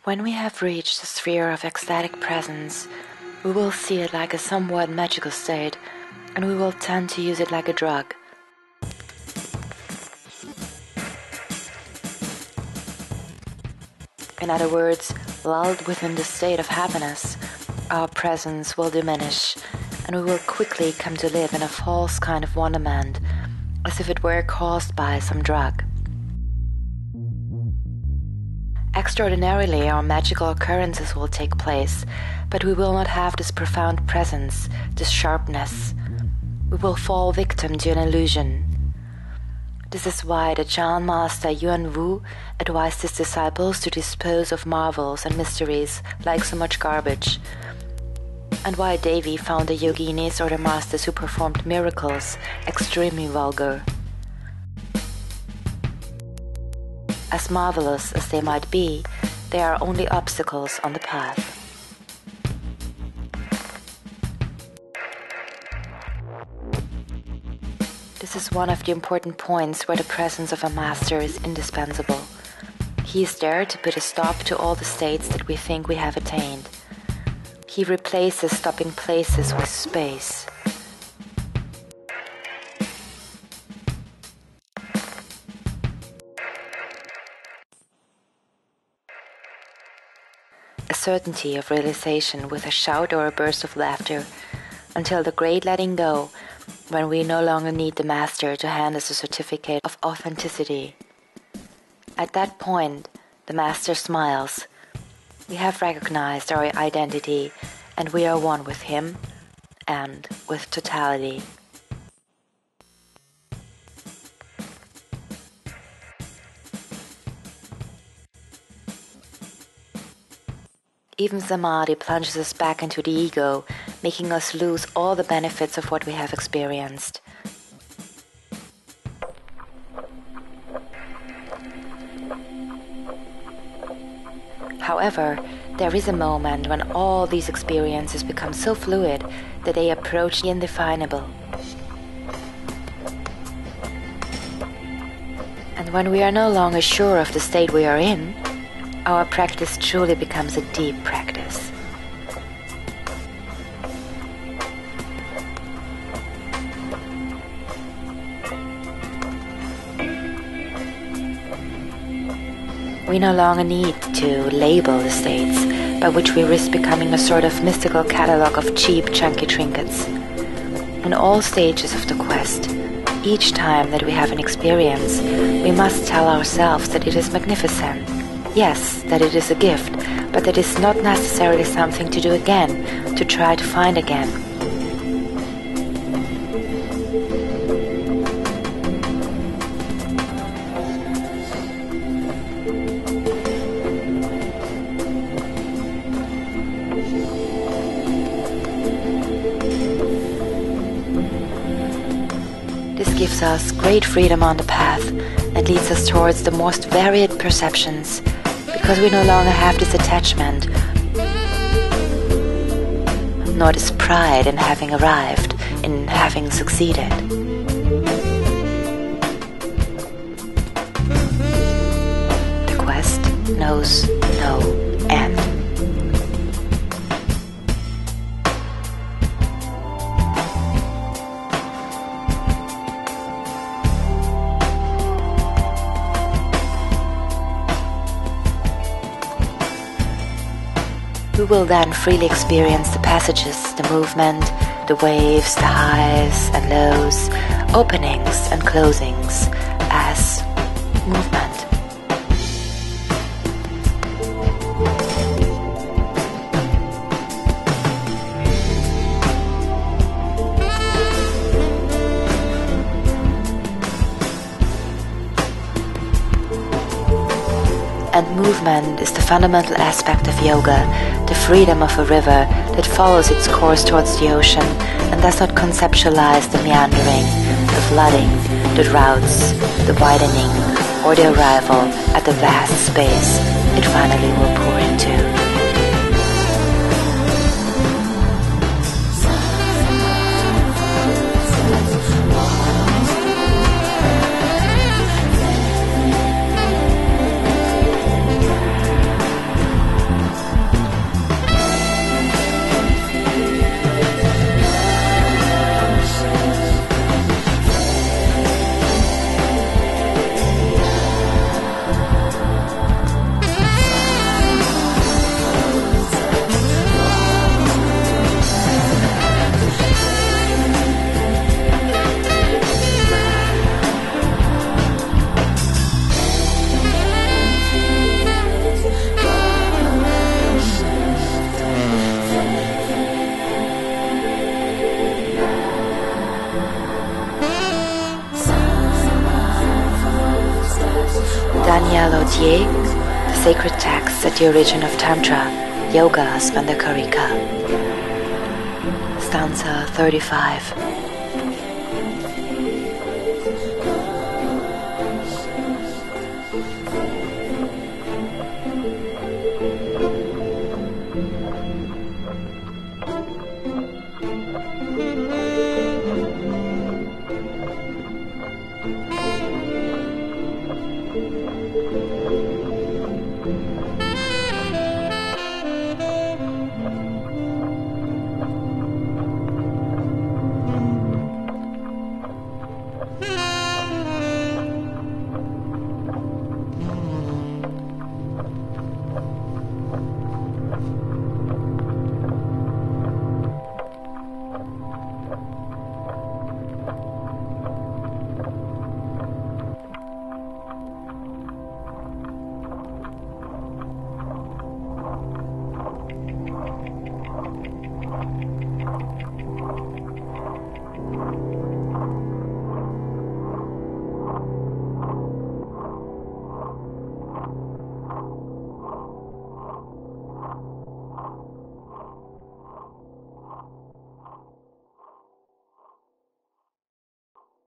When we have reached the sphere of ecstatic presence, we will see it like a somewhat magical state, and we will tend to use it like a drug. In other words, lulled within the state of happiness, our presence will diminish, and we will quickly come to live in a false kind of wonderment, as if it were caused by some drug. Extraordinarily, our magical occurrences will take place, but we will not have this profound presence, this sharpness. We will fall victim to an illusion. This is why the Chan master Yuan Wu advised his disciples to dispose of marvels and mysteries like so much garbage, and why Devi found the yoginis or the masters who performed miracles extremely vulgar. As marvelous as they might be, they are only obstacles on the path. This is one of the important points where the presence of a master is indispensable. He is there to put a stop to all the states that we think we have attained. He replaces stopping places with space. A certainty of realization with a shout or a burst of laughter, until the great letting go, when we no longer need the master to hand us a certificate of authenticity. At that point, the master smiles. We have recognized our identity, and we are one with him and with totality. Even Samadhi plunges us back into the ego, making us lose all the benefits of what we have experienced. However, there is a moment when all these experiences become so fluid that they approach the indefinable. And when we are no longer sure of the state we are in, our practice truly becomes a deep practice. We no longer need to label the states, by which we risk becoming a sort of mystical catalog of cheap, chunky trinkets. In all stages of the quest, each time that we have an experience, we must tell ourselves that it is magnificent. Yes, that it is a gift, but that it's not necessarily something to do again, to try to find again. This gives us great freedom on the path and leads us towards the most varied perceptions, because we no longer have this attachment, nor this pride in having arrived, in having succeeded. The quest knows no end. We will then freely experience the passages, the movement, the waves, the highs and lows, openings and closings as movement. And movement is the fundamental aspect of yoga, the freedom of a river that follows its course towards the ocean and does not conceptualize the meandering, the flooding, the droughts, the widening, or the arrival at the vast space it finally will pour into. Ye, the sacred texts at the origin of Tantra, Yoga, Spandakarika. Stanza 35.